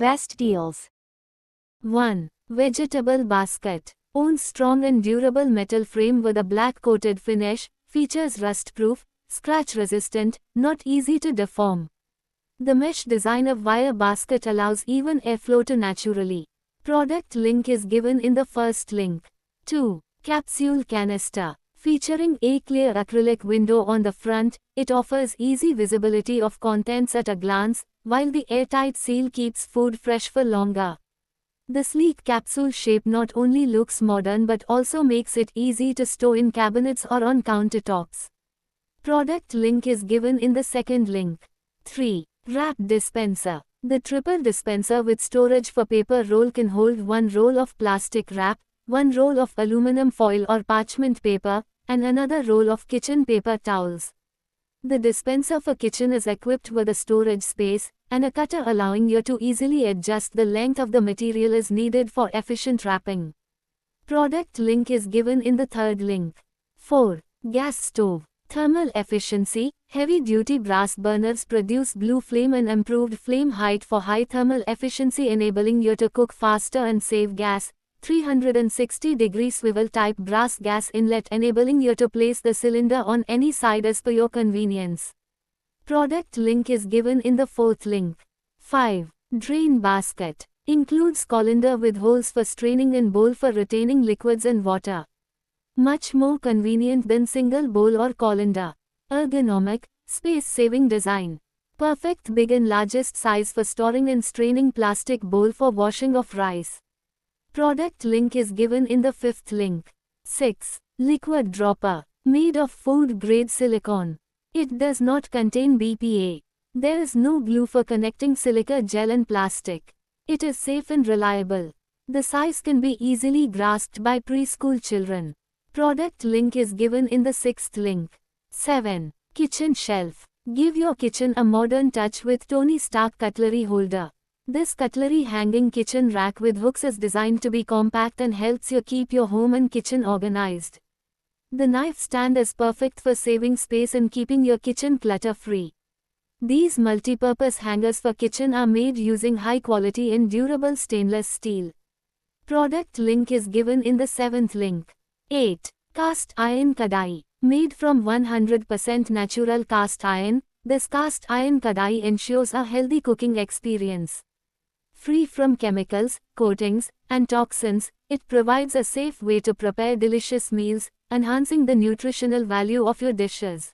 Best deals. 1. Vegetable basket. Owns strong and durable metal frame with a black-coated finish, features rust-proof, scratch-resistant, not easy to deform. The mesh design of wire basket allows even airflow to naturally. Product link is given in the first link. 2. Capsule canister. Featuring a clear acrylic window on the front, it offers easy visibility of contents at a glance, while the airtight seal keeps food fresh for longer. The sleek capsule shape not only looks modern but also makes it easy to store in cabinets or on countertops. Product link is given in the second link. 3. Wrap dispenser. The triple dispenser with storage for paper roll can hold one roll of plastic wrap, one roll of aluminum foil or parchment paper, and another roll of kitchen paper towels. The dispenser for kitchen is equipped with a storage space, and a cutter allowing you to easily adjust the length of the material is needed for efficient wrapping. Product link is given in the third link. 4. Gas stove. Thermal efficiency. Heavy-duty brass burners produce blue flame and improved flame height for high thermal efficiency, enabling you to cook faster and save gas. 360-degree swivel-type brass gas inlet, enabling you to place the cylinder on any side as per your convenience. Product link is given in the fourth link. 5. Drain basket. Includes colander with holes for straining and bowl for retaining liquids and water. Much more convenient than single bowl or colander. Ergonomic, space-saving design. Perfect big and largest size for storing and straining plastic bowl for washing of rice. Product link is given in the fifth link. 6. Liquid dropper. Made of food-grade silicone. It does not contain BPA. There is no glue for connecting silica gel and plastic. It is safe and reliable. The size can be easily grasped by preschool children. Product link is given in the sixth link. 7. Kitchen shelf. Give your kitchen a modern touch with Tony Stark cutlery holder. This cutlery hanging kitchen rack with hooks is designed to be compact and helps you keep your home and kitchen organized. The knife stand is perfect for saving space and keeping your kitchen clutter-free. These multi-purpose hangers for kitchen are made using high-quality and durable stainless steel. Product link is given in the seventh link. 8. Cast iron kadai. Made from 100% natural cast iron, this cast iron kadai ensures a healthy cooking experience. Free from chemicals, coatings, and toxins, it provides a safe way to prepare delicious meals, enhancing the nutritional value of your dishes.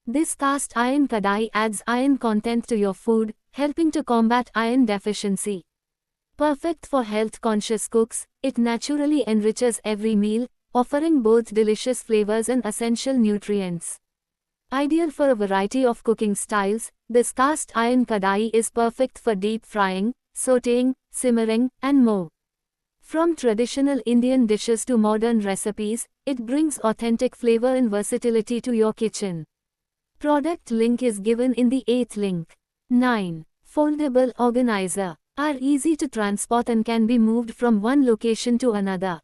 This cast iron kadai adds iron content to your food, helping to combat iron deficiency. Perfect for health-conscious cooks, it naturally enriches every meal, offering both delicious flavors and essential nutrients. Ideal for a variety of cooking styles, this cast iron kadai is perfect for deep frying, sautéing, simmering, and more. From traditional Indian dishes to modern recipes, it brings authentic flavor and versatility to your kitchen. Product link is given in the 8th link. 9. Foldable organizer. Are easy to transport and can be moved from one location to another.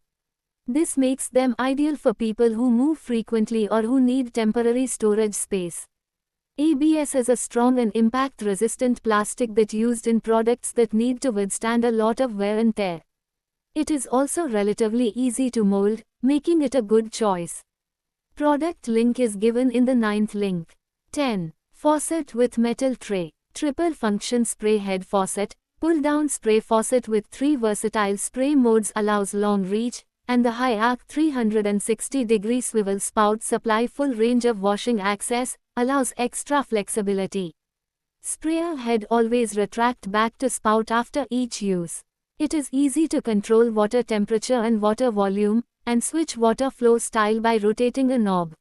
This makes them ideal for people who move frequently or who need temporary storage space. ABS is a strong and impact-resistant plastic that used in products that need to withstand a lot of wear and tear. It is also relatively easy to mold, making it a good choice. Product link is given in the 9th link. 10. Faucet with metal tray. Triple function spray head faucet. Pull-down spray faucet with 3 versatile spray modes allows long reach, and the high-arc 360-degree swivel spout supply full range of washing access, allows extra flexibility. Sprayer head always retract back to spout after each use. It is easy to control water temperature and water volume, and switch water flow style by rotating a knob.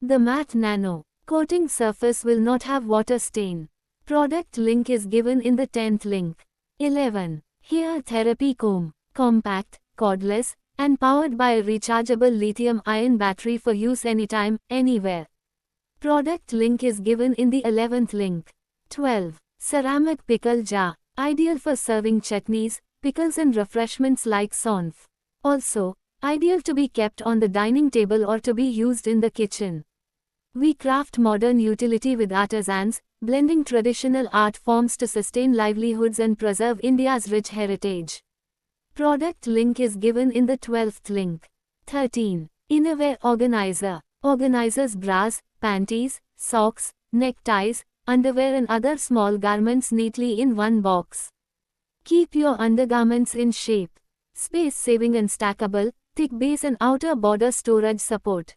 The matte nano coating surface will not have water stain. Product link is given in the 10th link. 11. Hair therapy comb. Compact, cordless, and powered by a rechargeable lithium-ion battery for use anytime, anywhere. Product link is given in the 11th link. 12. Ceramic pickle jar. Ideal for serving chutneys, pickles and refreshments like saunf. Also, ideal to be kept on the dining table or to be used in the kitchen. We craft modern utility with artisans, blending traditional art forms to sustain livelihoods and preserve India's rich heritage. Product link is given in the 12th link. 13. Innerwear Organizer. Organizes bras, panties, socks, neckties, underwear and other small garments neatly in one box. Keep your undergarments in shape. Space-saving and stackable, thick base and outer border storage support.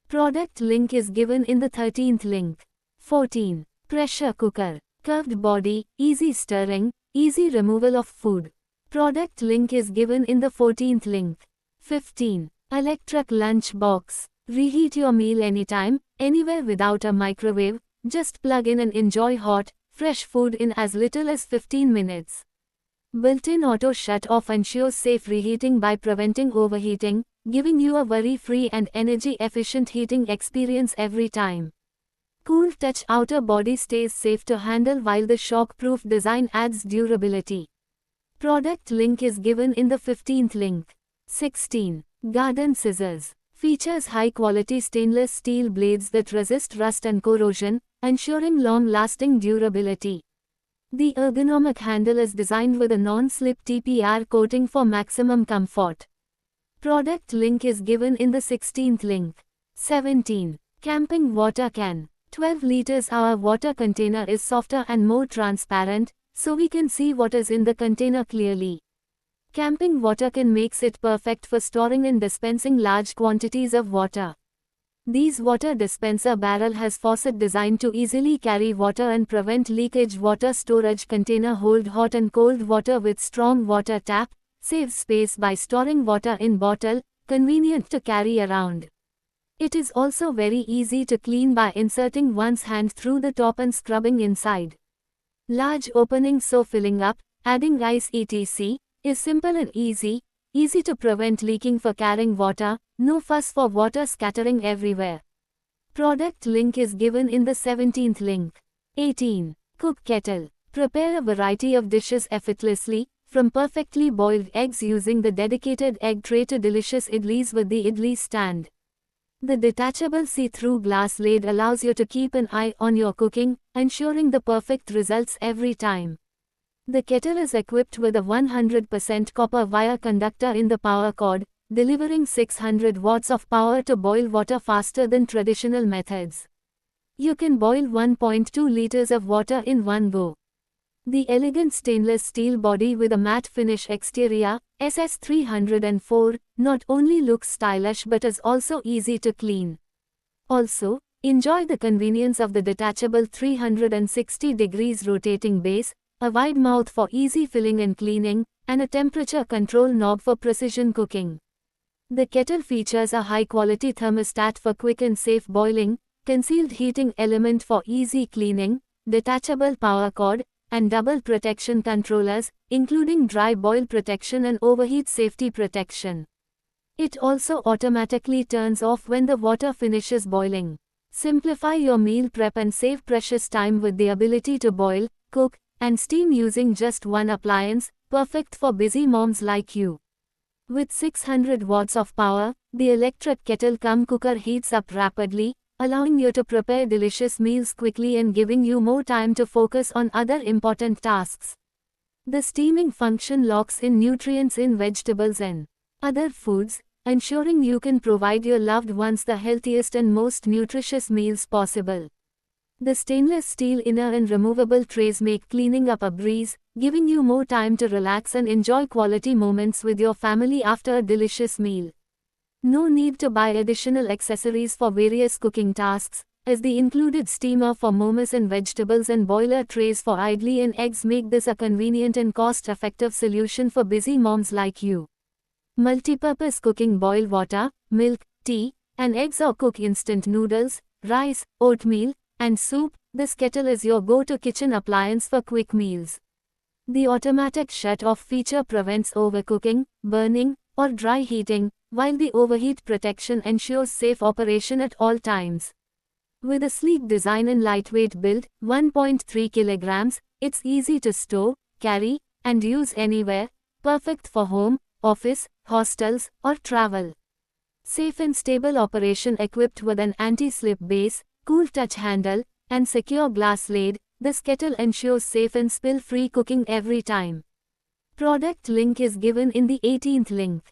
Product link is given in the 13th link. 14. Pressure Cooker. Curved body, easy stirring, easy removal of food. Product link is given in the 14th link. 15. Electric Lunch Box. Reheat your meal anytime, anywhere without a microwave. Just plug in and enjoy hot, fresh food in as little as 15 minutes. Built-in auto shut-off ensures safe reheating by preventing overheating, giving you a worry-free and energy-efficient heating experience every time. Cool Touch outer body stays safe to handle while the shock-proof design adds durability. Product link is given in the 15th link. 16. Garden Scissors. Features high-quality stainless steel blades that resist rust and corrosion, ensuring long-lasting durability. The ergonomic handle is designed with a non-slip TPR coating for maximum comfort. Product link is given in the 16th link. 17. Camping Water Can. 12 liters. Our water container is softer and more transparent, so we can see what is in the container clearly. Camping water can makes it perfect for storing and dispensing large quantities of water. This water dispenser barrel has faucet designed to easily carry water and prevent leakage. Water storage container hold hot and cold water with strong water tap, saves space by storing water in bottle, convenient to carry around. It is also very easy to clean by inserting one's hand through the top and scrubbing inside. Large opening so filling up, adding ice etc. is simple and easy to prevent leaking for carrying water, no fuss for water scattering everywhere. Product link is given in the 17th link. 18. Cook Kettle. Prepare a variety of dishes effortlessly, from perfectly boiled eggs using the dedicated egg tray to delicious idlis with the idli stand. The detachable see-through glass lid allows you to keep an eye on your cooking, ensuring the perfect results every time. The kettle is equipped with a 100% copper wire conductor in the power cord, delivering 600 watts of power to boil water faster than traditional methods. You can boil 1.2 liters of water in one go. The elegant stainless steel body with a matte finish exterior, SS304, not only looks stylish but is also easy to clean. Also, enjoy the convenience of the detachable 360 degrees rotating base, a wide mouth for easy filling and cleaning, and a temperature control knob for precision cooking. The kettle features a high-quality thermostat for quick and safe boiling, concealed heating element for easy cleaning, detachable power cord, and double protection controllers, including dry boil protection and overheat safety protection. It also automatically turns off when the water finishes boiling. Simplify your meal prep and save precious time with the ability to boil, cook, and steam using just one appliance, perfect for busy moms like you. With 600 watts of power, the electric kettle-cum-cooker heats up rapidly, allowing you to prepare delicious meals quickly and giving you more time to focus on other important tasks. The steaming function locks in nutrients in vegetables and other foods, ensuring you can provide your loved ones the healthiest and most nutritious meals possible. The stainless steel inner and removable trays make cleaning up a breeze, giving you more time to relax and enjoy quality moments with your family after a delicious meal. No need to buy additional accessories for various cooking tasks, as the included steamer for momos and vegetables and boiler trays for idli and eggs make this a convenient and cost-effective solution for busy moms like you. Multipurpose cooking: boil water, milk, tea, and eggs, or cook instant noodles, rice, oatmeal, and soup. This kettle is your go-to kitchen appliance for quick meals. The automatic shut-off feature prevents overcooking, burning, or dry heating, while the overheat protection ensures safe operation at all times. With a sleek design and lightweight build, 1.3 kilograms, it's easy to store, carry, and use anywhere, perfect for home, office, hostels, or travel. Safe and stable operation equipped with an anti-slip base, cool touch handle, and secure glass lid, this kettle ensures safe and spill-free cooking every time. Product link is given in the 18th link.